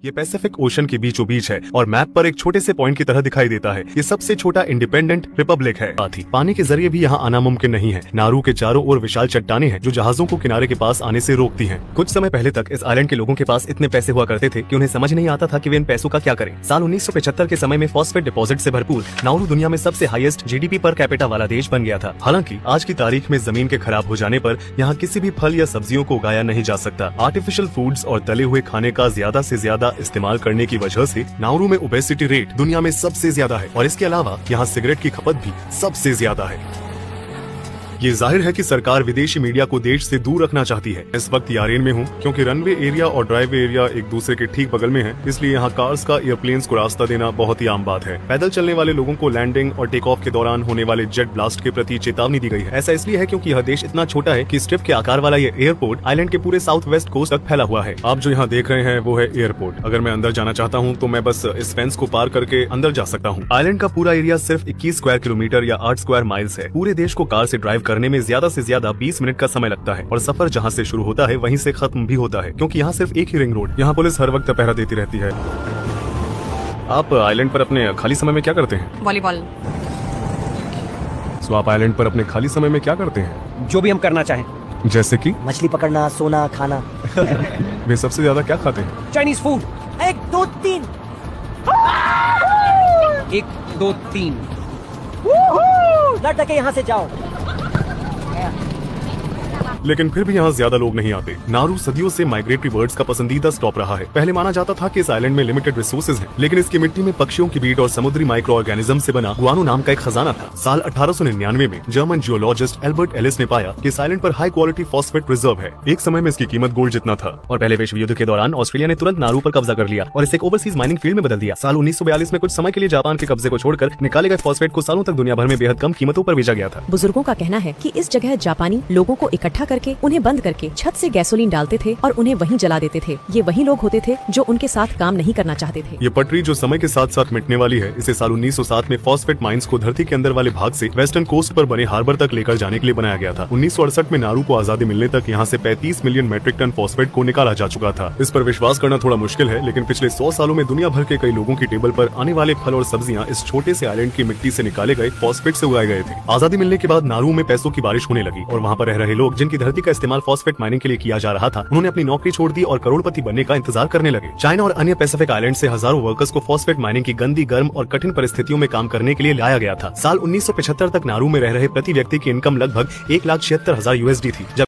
ये Pacific ocean के बीचों बीच है और मैप पर एक छोटे से पॉइंट की तरह दिखाई देता है। ये सबसे छोटा इंडिपेंडेंट रिपब्लिक है। साथ ही पानी के जरिए भी यहाँ आना मुमकिन नहीं है। नारू के चारों ओर विशाल चट्टानें हैं जो जहाजों को किनारे के पास आने से रोकती हैं। कुछ समय पहले तक इस आइलैंड के लोगों के पास इतने पैसे हुआ करते थे कि उन्हें समझ नहीं आता था कि वे इन पैसों का क्या करें। साल 1975 के समय में फॉस्फेट डिपॉजिट से भरपूर नाउरू दुनिया में सबसे हाईएस्ट जीडीपी पर कैपिटा वाला देश बन गया था। हालांकि आज की तारीख में जमीन के खराब हो जाने पर यहाँ किसी भी फल या सब्जियों को उगाया नहीं जा सकता। आर्टिफिशियल फूड्स और तले हुए खाने का ज्यादा से ज्यादा इस्तेमाल करने की वजह से नाउरू में ओबेसिटी रेट दुनिया में सबसे ज्यादा है और इसके अलावा यहाँ सिगरेट की खपत भी सबसे ज्यादा है। ये जाहिर है कि सरकार विदेशी मीडिया को देश से दूर रखना चाहती है। इस वक्त यारेन में हूँ क्योंकि रनवे एरिया और ड्राइवे एरिया एक दूसरे के ठीक बगल में है, इसलिए यहाँ कार्स का एयरप्लेन्स को रास्ता देना बहुत ही आम बात है। पैदल चलने वाले लोगों को लैंडिंग और टेक ऑफ के दौरान होने वाले जेट ब्लास्ट के प्रति चेतावनी दी गई है। ऐसा इसलिए है क्योंकि यह देश इतना छोटा है कि स्ट्रिप के आकार वाला ये एयरपोर्ट आइलैंड के पूरे साउथ वेस्ट कोस्ट तक फैला हुआ है। आप जो यहाँ देख रहे हैं वो है एयरपोर्ट। अगर मैं अंदर जाना चाहता हूँ तो मैं बस इस फेंस को पार करके अंदर जा सकता हूँ। आइलैंड का पूरा एरिया सिर्फ 21 स्क्वायर किलोमीटर या 8 स्क्वायर माइल्स है। पूरे देश को कार से ड्राइव करने में ज्यादा से ज्यादा 20 मिनट का समय लगता है और सफर जहाँ से शुरू होता है वहीं से खत्म भी होता है, क्योंकि यहाँ सिर्फ एक ही रिंग रोड। यहाँ पुलिस हर वक्त पहरा देती रहती है। आप आइलैंड पर अपने खाली समय में क्या करते हैं? वॉलीबॉल। तो आप आइलैंड पर अपने खाली समय में क्या करते हैं? जो भी हम करना चाहें। जैसे कि मछली पकड़ना, सोना, खाना। वे सबसे ज्यादा क्या खाते हैं? Chinese food. 1 2 3 1 2 3। लड़ के यहाँ से जाओ। लेकिन फिर भी यहाँ ज्यादा लोग नहीं आते। नारू सदियों से माइग्रेटरी बर्ड्स का पसंदीदा स्टॉप रहा है। पहले माना जाता था कि इस आइलैंड में लिमिटेड रिसोर्सेज हैं, लेकिन इसकी मिट्टी में पक्षियों की बीट और समुद्री माइक्रो ऑर्गेनिज्म से बना गुआनो नाम का एक खजाना था। साल 1899 में जर्मन जियोलॉजिस्ट एल्बर्ट एलिस ने पाया कि इस आइलैंड पर हाई क्वालिटी फॉस्फेट रिजर्व है। एक समय में इसकी कीमत गोल्ड जितना था और पहले विश्व युद्ध के दौरान ऑस्ट्रेलिया ने तुरंत नारू पर कब्जा कर लिया और इसे एक ओवरसीज माइनिंग फील्ड में बदल दिया। साल 1942 में कुछ समय के लिए जापान के कब्जे को छोड़कर निकाले गए फॉस्फेट को सालों तक दुनिया भर में बेहद कम कीमतों पर बेचा गया था। बुजुर्गों का कहना है कि इस जगह जापानी लोगों को इकट्ठा करके उन्हें बंद करके छत से गैसोलीन डालते थे और उन्हें वहीं जला देते थे। ये वही लोग होते थे जो उनके साथ काम नहीं करना चाहते थे। ये पटरी जो समय के साथ साथ मिटने वाली है, इसे साल 1907 में फॉस्फेट माइंस को धरती के अंदर वाले भाग से वेस्टर्न कोस्ट पर बने हार्बर तक लेकर जाने के लिए बनाया गया था। 1968 में नारू को आजादी मिलने तक यहाँ से 35 मिलियन मेट्रिक टन फॉस्फेट को निकाला जा चुका था। इस पर विश्वास करना थोड़ा मुश्किल है, लेकिन पिछले 100 सालों में दुनिया भर के कई लोगों की टेबल पर आने वाले फल और सब्जियां इस छोटे से आइलैंड की मिट्टी से निकाले गए फॉस्फेट से उगाए गए थे। आजादी मिलने के बाद नारू में पैसों की बारिश होने लगी और वहाँ पर रह रहे लोग जिनकी धरती का इस्तेमाल फॉस्फेट माइनिंग के लिए किया जा रहा था, उन्होंने अपनी नौकरी छोड़ दी और करोड़पति बनने का इंतजार करने लगे। चाइना और अन्य पैसिफिक आइलैंड से हजारों वर्कर्स को फॉस्फेट माइनिंग की गंदी, गर्म और कठिन परिस्थितियों में काम करने के लिए लाया गया था। साल 1975 तक नारू में रह रहे प्रति व्यक्ति की इनकम लगभग 1,76,000 USD थी।